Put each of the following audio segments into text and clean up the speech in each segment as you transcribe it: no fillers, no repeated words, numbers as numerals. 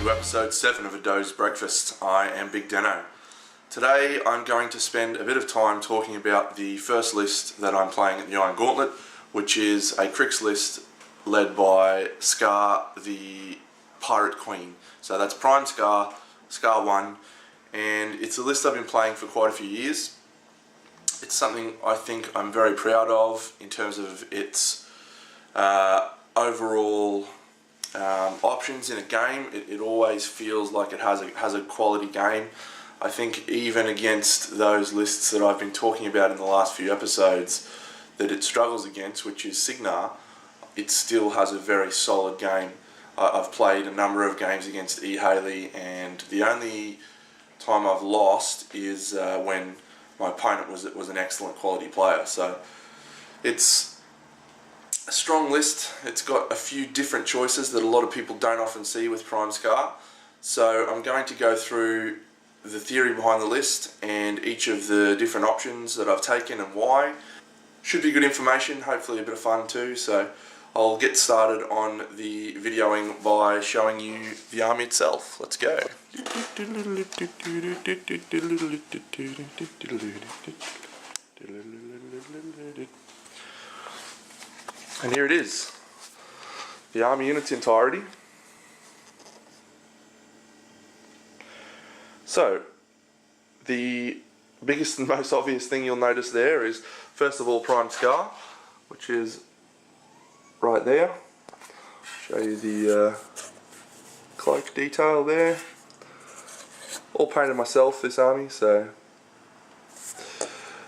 to episode 7 of A Doge Breakfast. I am Big Deno. Today I'm going to spend a bit of time talking about the first list that I'm playing at the Iron Gauntlet, which is a Cryx list led by Scar, the Pirate Queen. So that's Prime Scar, Scar 1, and it's a list I've been playing for quite a few years. It's something I think I'm very proud of in terms of its overall options in a game. It always feels like it has a quality game. I think even against those lists that I've been talking about in the last few episodes that it struggles against, which is Signar, it still has a very solid game. I've played a number of games against E. Haley, and the only time I've lost is when my opponent was an excellent quality player. So it's a strong list. It's got a few different choices that a lot of people don't often see with Prime Scar. So I'm going to go through the theory behind the list and each of the different options that I've taken and why. Should be good information, hopefully a bit of fun too. So I'll get started on the videoing by showing you the army itself. Let's go. And here it is, the army in its entirety. So, the biggest and most obvious thing you'll notice there is, first of all, Prime Scar, which is right there. Show you the cloak detail there. All painted myself, this army, so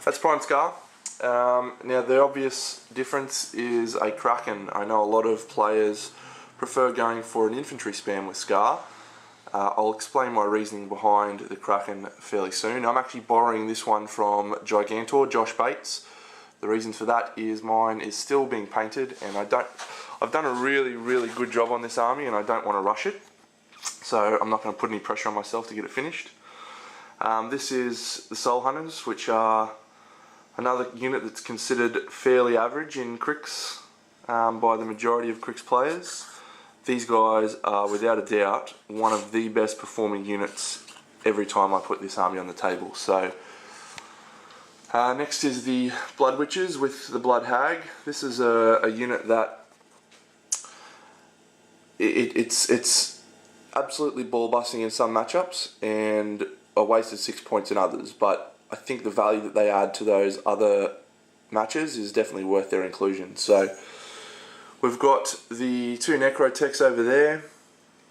that's Prime Scar. Now the obvious difference is a Kraken. I know a lot of players prefer going for an infantry spam with Scar. I'll explain my reasoning behind the Kraken fairly soon. I'm actually borrowing this one from Gigantor, Josh Bates. The reason for that is mine is still being painted, and I've done a really good job on this army, and I don't want to rush it. So I'm not going to put any pressure on myself to get it finished. This is the Soul Hunters, which are another unit that's considered fairly average in Cryx by the majority of Cryx players. These guys are without a doubt one of the best performing units every time I put this army on the table. So next is the Blood Witches with the Blood Hag. This is a unit that it's absolutely ball busting in some matchups and a wasted 6 points in others, but I think the value that they add to those other matches is definitely worth their inclusion. So we've got the two Necrotechs over there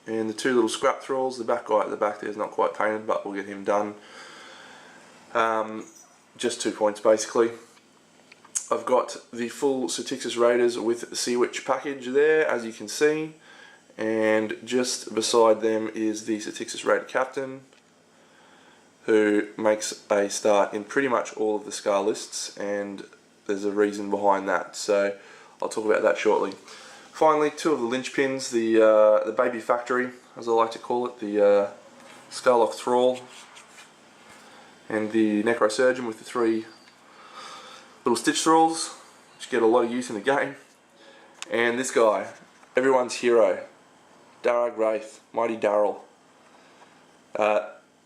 and the two little Scrap Thralls. The back guy at the back there is not quite painted, but we'll get him done. Just 2 points basically. I've got the full Cryx Raiders with the Sea Witch package there, as you can see, and just beside them is the Cryx Raider Captain, who makes a start in pretty much all of the Scar lists, and there's a reason behind that, so I'll talk about that shortly. Finally, two of the linchpins, the Baby Factory, as I like to call it, the Scarlock Thrall, and the Necrosurgeon with the three little Stitch Thralls, which get a lot of use in the game. And this guy, everyone's hero, Darragh Wraith, Mighty Darrell.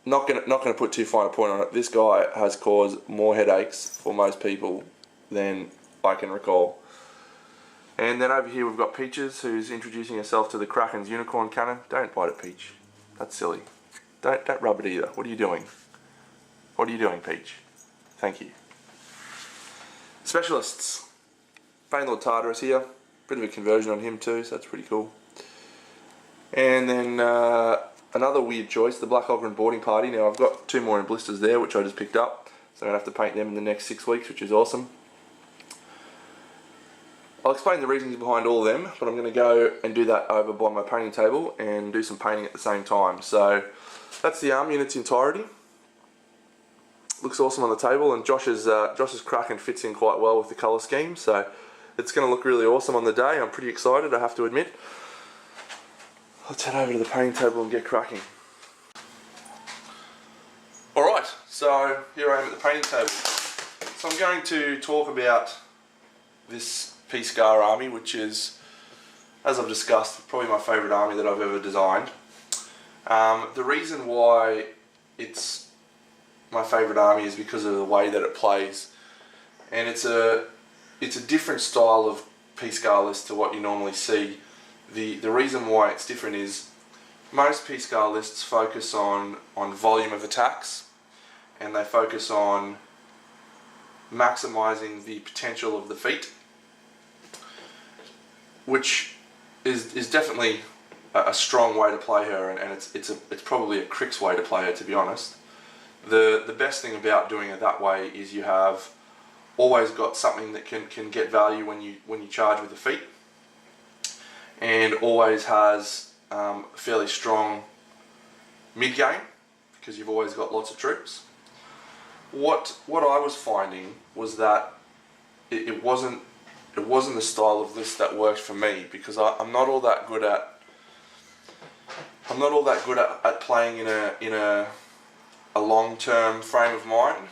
Not gonna put too fine a point on it. This guy has caused more headaches for most people than I can recall. And then over here we've got Peaches, who's introducing herself to the Kraken's Unicorn Cannon. Don't bite it, Peach. That's silly. Don't rub it either. What are you doing? What are you doing, Peach? Thank you. Specialists. Banelord Tartarus here. Bit of a conversion on him too, so that's pretty cool. And then another weird choice, the Black Ogren Boarding Party. Now I've got two more in blisters there, which I just picked up, so I'm going to have to paint them in the next 6 weeks, which is awesome. I'll explain the reasons behind all of them, but I'm going to go and do that over by my painting table and do some painting at the same time. So that's the army in its entirety. Looks awesome on the table, and Josh's Kraken fits in quite well with the colour scheme, so it's going to look really awesome on the day. I'm pretty excited, I have to admit. Let's head over to the painting table and get cracking. Alright, so here I am at the painting table. So I'm going to talk about this P-Scar army, which is, as I've discussed, probably my favourite army that I've ever designed. The reason why it's my favourite army is because of the way that it plays, and it's a different style of P-Scar list to what you normally see. The reason why it's different is most P-Scar lists focus on volume of attacks, and they focus on maximising the potential of the feat, which is definitely a strong way to play her, and it's probably a Cryx way to play her, to be honest. The best thing about doing it that way is you have always got something that can get value when you charge with the feat, and always has fairly strong mid game because you've always got lots of troops. What I was finding was that it wasn't the style of list that worked for me, because I'm not all that good at playing in a long-term frame of mind.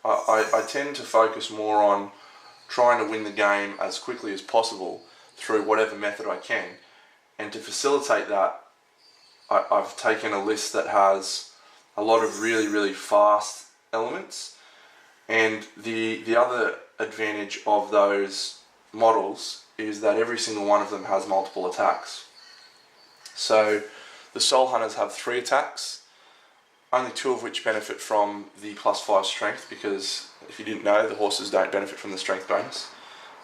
I tend to focus more on trying to win the game as quickly as possible through whatever method I can, and to facilitate that, I've taken a list that has a lot of really fast elements, and the other advantage of those models is that every single one of them has multiple attacks. So the Soul Hunters have 3 attacks, only 2 of which benefit from the +5 strength, because if you didn't know, the horses don't benefit from the strength bonus.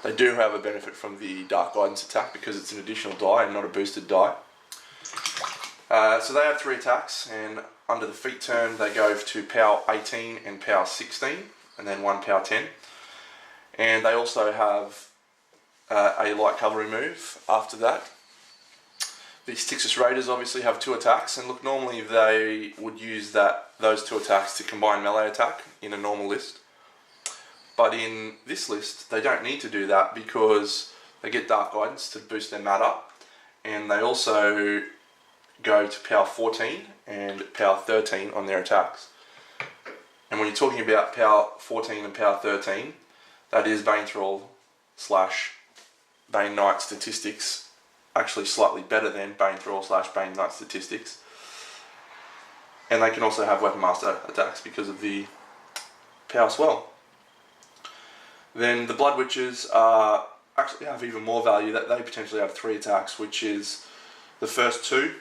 They do, however, benefit from the Dark Guidance attack because it's an additional die and not a boosted die. So they have 3 attacks, and under the feat turn they go to power 18 and power 16, and then 1 power 10. And they also have a light cavalry move after that. The Styxis Raiders obviously have 2 attacks, and look, normally they would use those 2 attacks to combine melee attack in a normal list. But in this list, they don't need to do that because they get Dark Guidance to boost their mat up, and they also go to power 14 and power 13 on their attacks. And when you're talking about power 14 and power 13, that is Bane Thrall / Bane Knight statistics, actually slightly better than Bane Thrall / Bane Knight statistics. And they can also have Weapon Master attacks because of the power swell. Then the Blood Witches actually have even more value, that they potentially have 3 attacks, which is the first 2.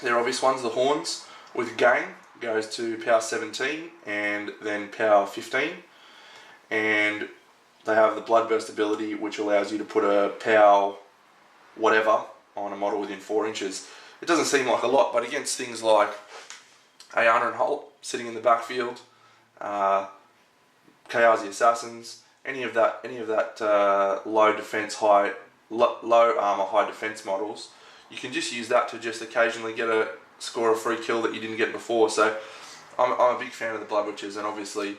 They're obvious ones. The Horns with Gain goes to power 17 and then power 15, and they have the Bloodburst ability, which allows you to put a power whatever on a model within 4 inches. It doesn't seem like a lot, but against things like Ayana and Holt sitting in the backfield, Kayazi Assassins, any of that low defense, low armor, high defense models, you can just use that to just occasionally score a free kill that you didn't get before. So I'm a big fan of the Blood Witches, and obviously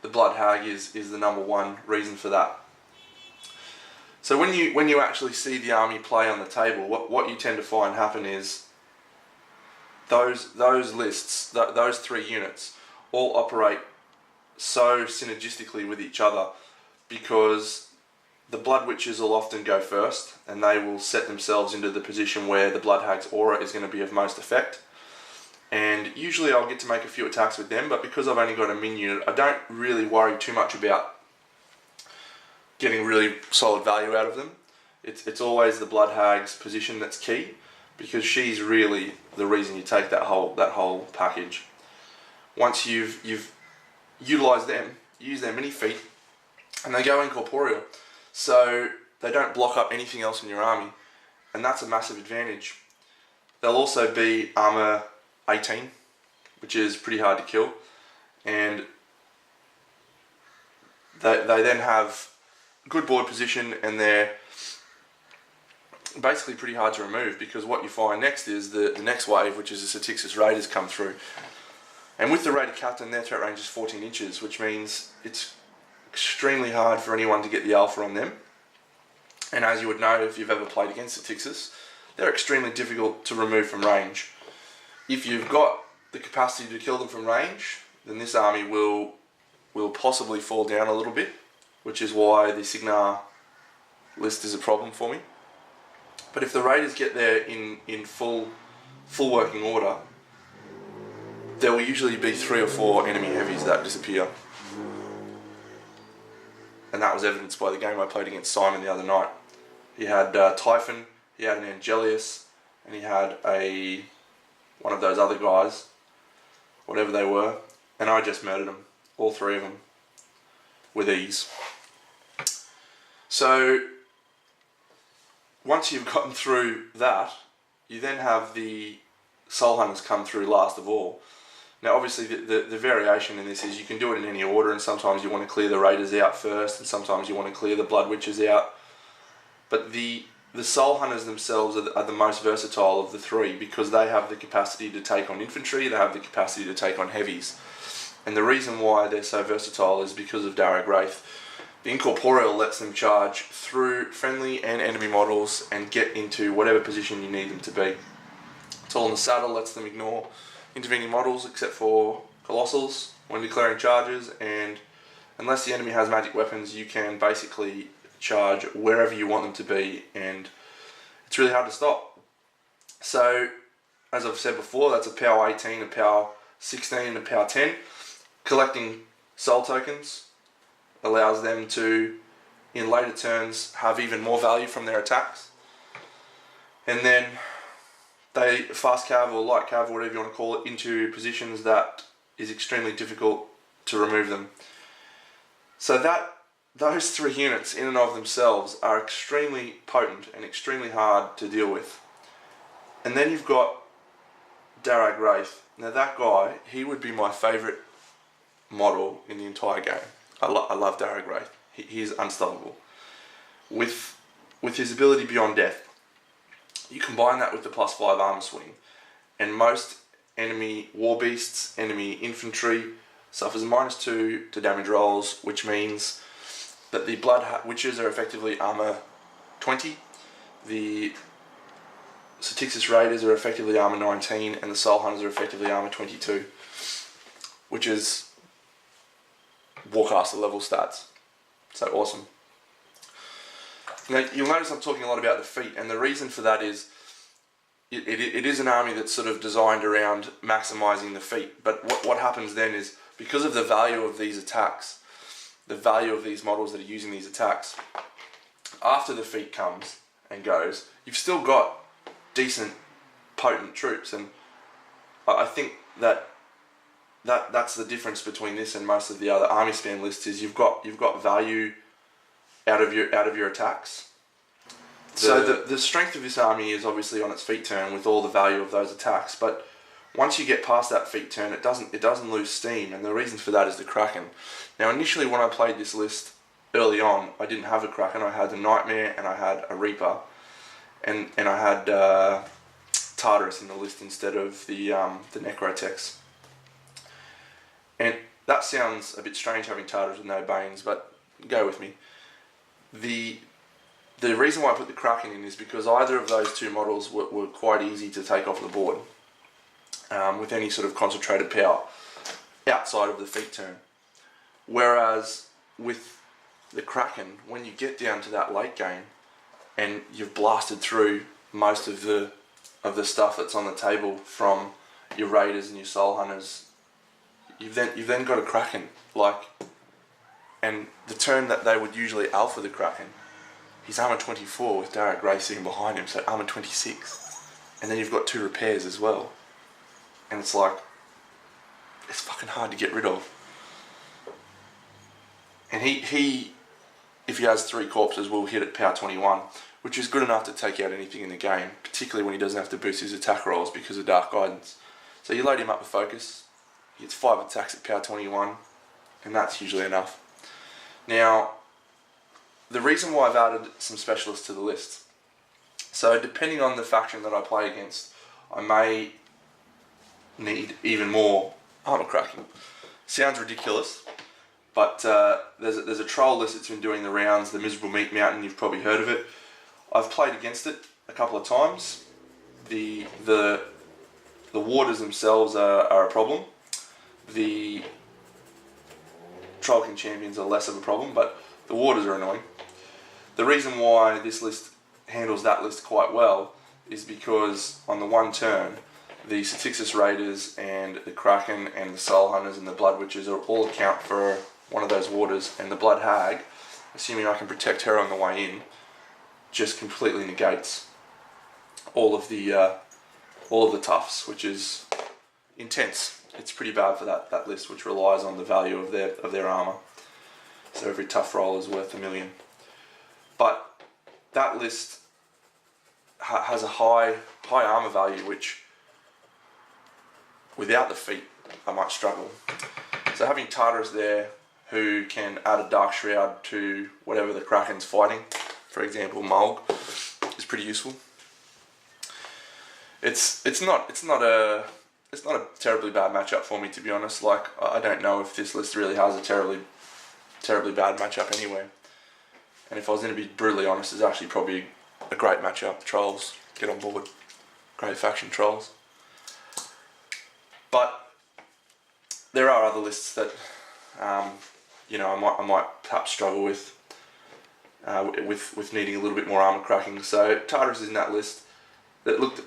the Blood Hag is the #1 reason for that. So when you actually see the army play on the table, what you tend to find happen is those lists, those 3 units, all operate so synergistically with each other, because the Blood Witches will often go first, and they will set themselves into the position where the Blood Hag's aura is going to be of most effect. And usually I'll get to make a few attacks with them, but because I've only got a min unit, I don't really worry too much about getting really solid value out of them. It's always the Blood Hag's position that's key, because she's really the reason you take that whole package. Once you've utilised them, you use their mini feat, and they go incorporeal, so they don't block up anything else in your army, and that's a massive advantage. They'll also be armor 18, which is pretty hard to kill, and they then have good board position, and they're basically pretty hard to remove, because what you find next is the next wave, which is the Styxis Raiders come through. And with the Raider Captain, their threat range is 14 inches, which means it's extremely hard for anyone to get the alpha on them. And as you would know if you've ever played against Styxis, they're extremely difficult to remove from range. If you've got the capacity to kill them from range, then this army will possibly fall down a little bit, which is why the Signar list is a problem for me. But if the Raiders get there in full full working order, there will usually be 3 or 4 enemy heavies that disappear. And that was evidenced by the game I played against Simon the other night. He had Typhon, he had an Angelius, and he had one of those other guys, whatever they were, and I just murdered them, all 3 of them, with ease. So, once you've gotten through that, you then have the Soul Hunters come through last of all. Now obviously the variation in this is you can do it in any order, and sometimes you want to clear the Raiders out first, and sometimes you want to clear the Blood Witches out. But the Soul Hunters themselves are the most versatile of the 3, because they have the capacity to take on infantry, they have the capacity to take on heavies. And the reason why they're so versatile is because of Darag Wraith. The Incorporeal lets them charge through friendly and enemy models and get into whatever position you need them to be. Tool in the Saddle lets them ignore intervening models except for Colossals when declaring charges, and unless the enemy has magic weapons, you can basically charge wherever you want them to be, and it's really hard to stop. So, as I've said before, that's a power 18, a power 16 and a power 10. Collecting soul tokens allows them to, in later turns, have even more value from their attacks. And then they fast cav or light cav, or whatever you want to call it, into positions that is extremely difficult to remove them. So those 3 units in and of themselves are extremely potent and extremely hard to deal with. And then you've got Darag Wraith. Now that guy, he would be my favourite model in the entire game. I love Darag Wraith. He is unstoppable. With his ability Beyond Death, you combine that with the +5 armor swing, and most enemy war beasts, enemy infantry, suffers -2 to damage rolls, which means that the Blood Witches are effectively armor 20, the Satixis Raiders are effectively armor 19, and the Soul Hunters are effectively armor 22, which is Warcaster level stats. So awesome. Now, you'll notice I'm talking a lot about the feat, and the reason for that is it is an army that's sort of designed around maximising the feat, but what happens then is, because of the value of these attacks, the value of these models that are using these attacks, after the feat comes and goes, you've still got decent, potent troops, and I think that's the difference between this and most of the other army spam lists, is you've got value out of your attacks. So the strength of this army is obviously on its feat turn with all the value of those attacks, but once you get past that feat turn, it doesn't lose steam, and the reason for that is the Kraken. Now initially when I played this list early on, I didn't have a Kraken. I had a Nightmare and I had a Reaper, and I had Tartarus in the list instead of the Necrotex. And that sounds a bit strange, having Tartarus with no Banes, but go with me. The reason why I put the Kraken in is because either of those 2 models were quite easy to take off the board with any sort of concentrated power outside of the feat turn. Whereas with the Kraken, when you get down to that late game and you've blasted through most of the stuff that's on the table from your Raiders and your Soul Hunters, you've then got a Kraken, and the turn that they would usually alpha the Kraken, he's armor 24 with Darag Wraith sitting behind him, so armor 26, and then you've got 2 repairs as well, and it's fucking hard to get rid of. And he if he has 3 corpses, will hit at power 21, which is good enough to take out anything in the game, particularly when he doesn't have to boost his attack rolls because of Dark Guidance. So you load him up with Focus, he gets 5 attacks at power 21, and that's usually enough. Now, the reason why I've added some specialists to the list, so depending on the faction that I play against, I may need even more armor cracking. Sounds ridiculous, but there's a troll list that's been doing the rounds, the Miserable Meat Mountain. You've probably heard of it. I've played against it a couple of times. The warders themselves are a problem. The Trollkin champions are less of a problem, but the warders are annoying. The reason why this list handles that list quite well is because on the one turn, the Cryx Raiders and the Kraken and the Soul Hunters and the Blood Witches are all account for one of those waters, and the Blood Hag, assuming I can protect her on the way in, just completely negates all of the toughs, which is intense. It's pretty bad for that list, which relies on the value of their armor. So every tough roll is worth 1 million. But that list has a high armor value, which without the feat I might struggle. So having Tartarus there, who can add a Dark Shroud to whatever the Kraken's fighting, for example Mulg, is pretty useful. It's not a terribly bad matchup for me, to be honest. Like, I don't know if this list really has a terribly bad matchup anywhere. And if I was going to be brutally honest, it's actually probably a great matchup. Trolls, get on board. Great faction Trolls. But there are other lists that I might perhaps struggle with needing a little bit more armor cracking. So Tartarus is in that list. That looked,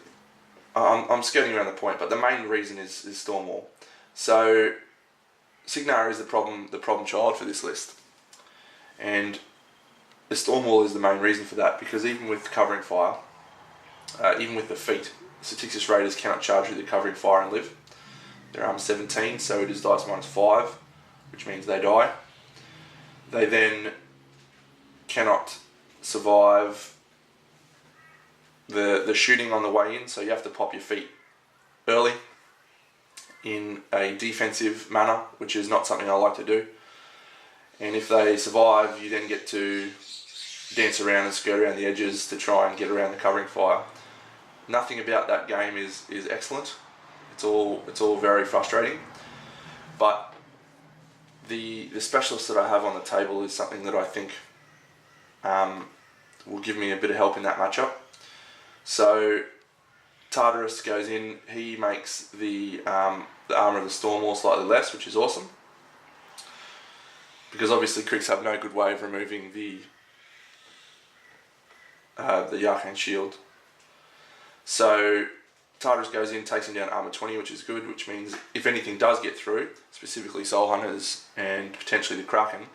I'm skirting around the point, but the main reason is Stormwall. So Signar is the problem child for this list, and the Stormwall is the main reason for that, because even with covering fire, even with the feat, Cryx Raiders cannot charge through the covering fire and live. Their armor 17, so it is dice -5, which means they die. They then cannot survive the shooting on the way in, so you have to pop your feet early in a defensive manner, which is not something I like to do. And if they survive, you then get to dance around and skirt around the edges to try and get around the covering fire. Nothing about that game is excellent. It's all very frustrating. But the specialist that I have on the table is something that I think will give me a bit of help in that matchup. So Tartarus goes in. He makes the armor of the Stormwall slightly less, which is awesome, because obviously Cryx have no good way of removing the Arcane Shield. So Tartarus goes in, takes him down armor 20, which is good, which means if anything does get through, specifically Soul Hunters and potentially the Kraken,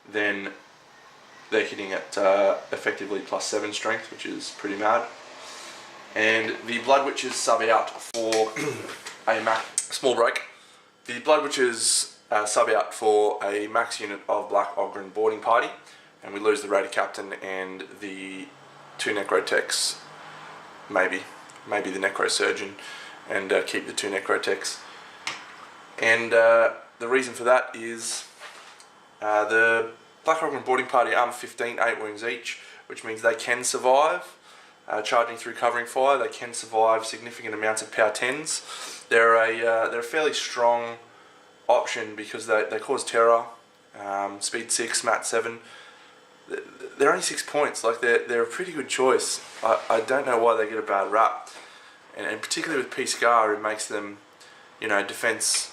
then they're hitting at effectively +7 strength, which is pretty mad. And the Blood Witches sub out for a max. Small break. The Blood Witches sub out for a max unit of Black Ogren boarding party, and we lose the Raider Captain and the 2 Necrotechs, maybe the Necrosurgeon, and keep the 2 Necrotechs. And the reason for that is the Black Ogren boarding party armor 15, 8 wounds each, which means they can survive charging through covering fire. They can survive significant amounts of power 10s. They're a fairly strong option because they cause terror. Speed 6, mat 7. They're only 6 points. Like they're a pretty good choice. I don't know why they get a bad rap, and particularly with P-Scar, it makes them, defense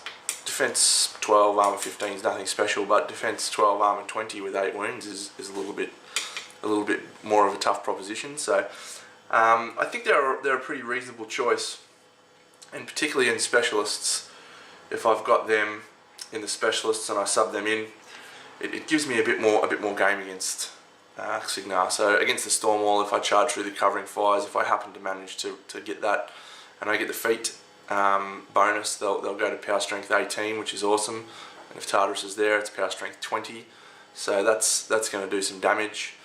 12, armor 15 is nothing special, but defense 12, armor 20 with 8 wounds is a little bit more of a tough proposition. So I think they're a pretty reasonable choice, and particularly in specialists, if I've got them in the specialists and I sub them in, it gives me a bit more game against Signar. So against the Stormwall, if I charge through the covering fires, if I happen to manage to get that, and I get the feat bonus, they'll go to power strength 18, which is awesome. And if Tartarus is there, it's power strength 20. So that's going to do some damage.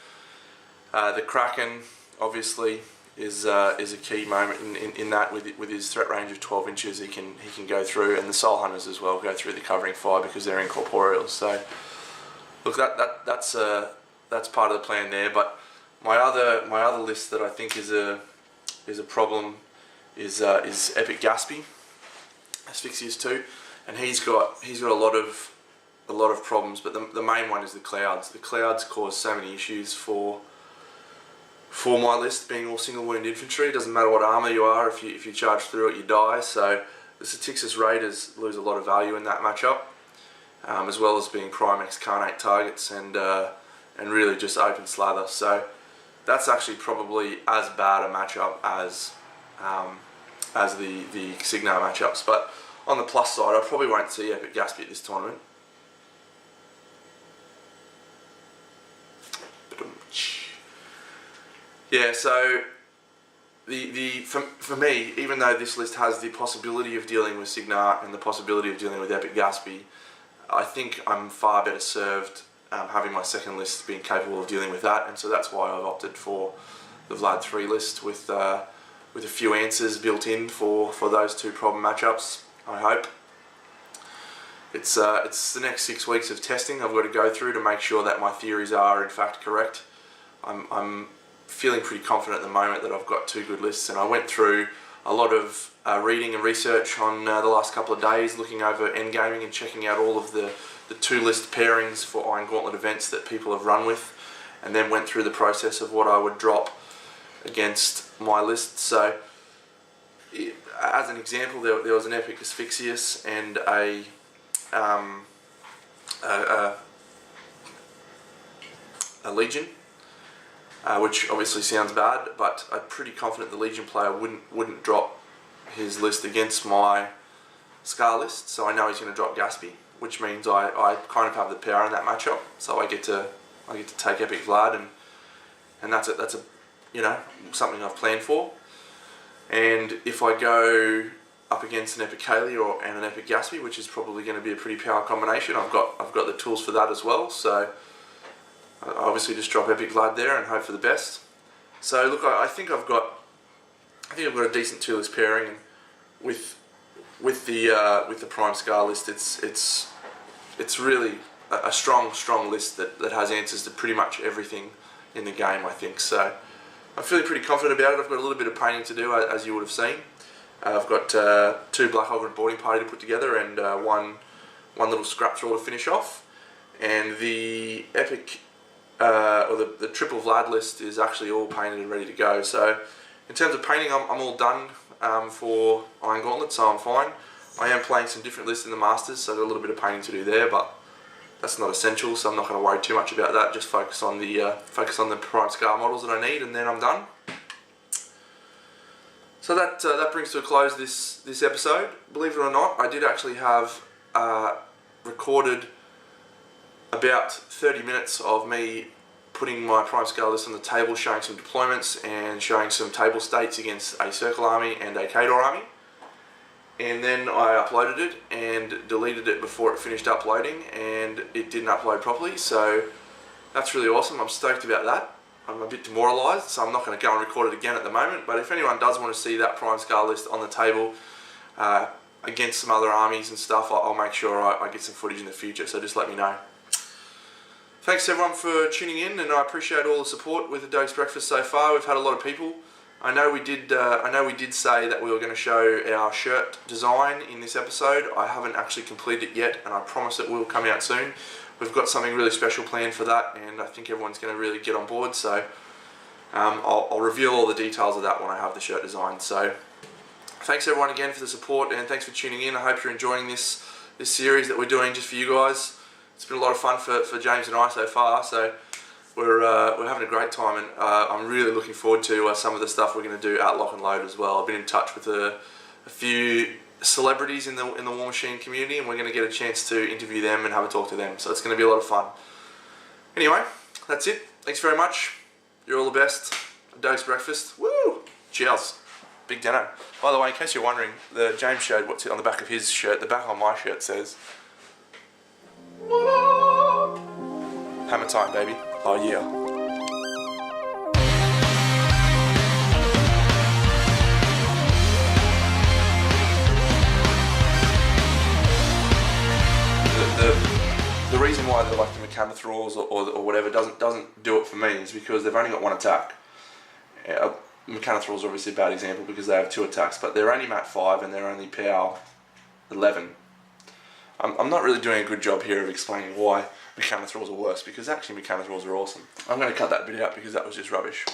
The Kraken obviously is a key moment in that with his threat range of 12 inches, he can go through, and the Soul Hunters as well go through the covering fire because they're incorporeal. So look, that's part of the plan there. But my other list that I think is a problem is Epic Gaspy, Asphyxius 2, and he's got a lot of problems. But the main one is the Clouds. The Clouds cause so many issues for my list, being all single wound infantry. It doesn't matter what armor you are, if you charge through it, you die. So the Cryx Raiders lose a lot of value in that matchup, as well as being Primex Carnate targets and really just open slather. So that's actually probably as bad a matchup as as the Signar matchups. But on the plus side, I probably won't see Epic Gatsby at this tournament. Yeah, so for me, even though this list has the possibility of dealing with Signar and the possibility of dealing with Epic Gatsby, I think I'm far better served having my second list being capable of dealing with that, and so that's why I've opted for the Vlad 3 list with a few answers built in for those two problem matchups, I hope. It's the next 6 weeks of testing I've got to go through to make sure that my theories are in fact correct. I'm feeling pretty confident at the moment that I've got two good lists, and I went through a lot of reading and research on the last couple of days, looking over endgaming and checking out all of the two list pairings for Iron Gauntlet events that people have run with, and then went through the process of what I would drop against my list. So as an example, there was an Epic Asphyxius and a Legion, which obviously sounds bad, but I'm pretty confident the Legion player wouldn't drop his list against my Scar list, so I know he's going to drop Gatsby, which means I kind of have the power in that matchup, so I get to take Epic Vlad, and that's a you know, something I've planned for. And if I go up against an Epic Kaylee and an Epic Gatsby, which is probably going to be a pretty power combination, I've got the tools for that as well. So I obviously just drop Epic Vlad there and hope for the best. So look, I think I've got a decent two list pairing, and with the Prime Scar list, it's really a strong list that has answers to pretty much everything in the game, I think. So I'm feeling pretty confident about it. I've got a little bit of painting to do, as you would have seen. I've got two Black Hog and boarding party to put together, and one little scrap draw to finish off. And the Epic, or the triple Vlad list is actually all painted and ready to go. So in terms of painting, I'm all done for Iron Gauntlet, so I'm fine. I am playing some different lists in the Masters, so I've got a little bit of painting to do there, but that's not essential, so I'm not going to worry too much about that. Just focus on the Prime Scar models that I need, and then I'm done. So that brings to a close this episode. Believe it or not, I did actually have recorded about 30 minutes of me putting my Prime Scar list on the table, showing some deployments and showing some table states against a Circle Army and a Khador Army. And then I uploaded it and deleted it before it finished uploading, and it didn't upload properly, so that's really awesome. I'm stoked about that. I'm a bit demoralised, so I'm not going to go and record it again at the moment, but if anyone does want to see that Prime Scar list on the table against some other armies and stuff, I'll make sure I get some footage in the future, so just let me know. Thanks everyone for tuning in, and I appreciate all the support with the Doge's Breakfast so far. We've had a lot of people. I know we did say that we were going to show our shirt design in this episode. I haven't actually completed it yet, and I promise it will come out soon. We've got something really special planned for that, and I think everyone's going to really get on board. So I'll reveal all the details of that when I have the shirt design. So thanks everyone again for the support, and thanks for tuning in. I hope you're enjoying this series that we're doing just for you guys. It's been a lot of fun for James and I so far. So we're having a great time, and I'm really looking forward to some of the stuff we're going to do at Lock and Load as well. I've been in touch with a few celebrities in the War Machine community, and we're going to get a chance to interview them and have a talk to them, so it's going to be a lot of fun. Anyway, that's it. Thanks very much. You're all the best. Doge's Breakfast. Woo! Cheers. Big dinner. By the way, in case you're wondering, James showed what's on the back of his shirt. The back on my shirt says Hammer time, baby. Oh yeah. The reason why they're like the Mechanathraws or whatever doesn't do it for me is because they've only got one attack. Mechanathraws are obviously a bad example because they have two attacks, but they're only Mat 5 and they're only PL 11. I'm not really doing a good job here of explaining why Mechanathraws are worse, because actually Mechanathraws are awesome. I'm going to cut that bit out because that was just rubbish.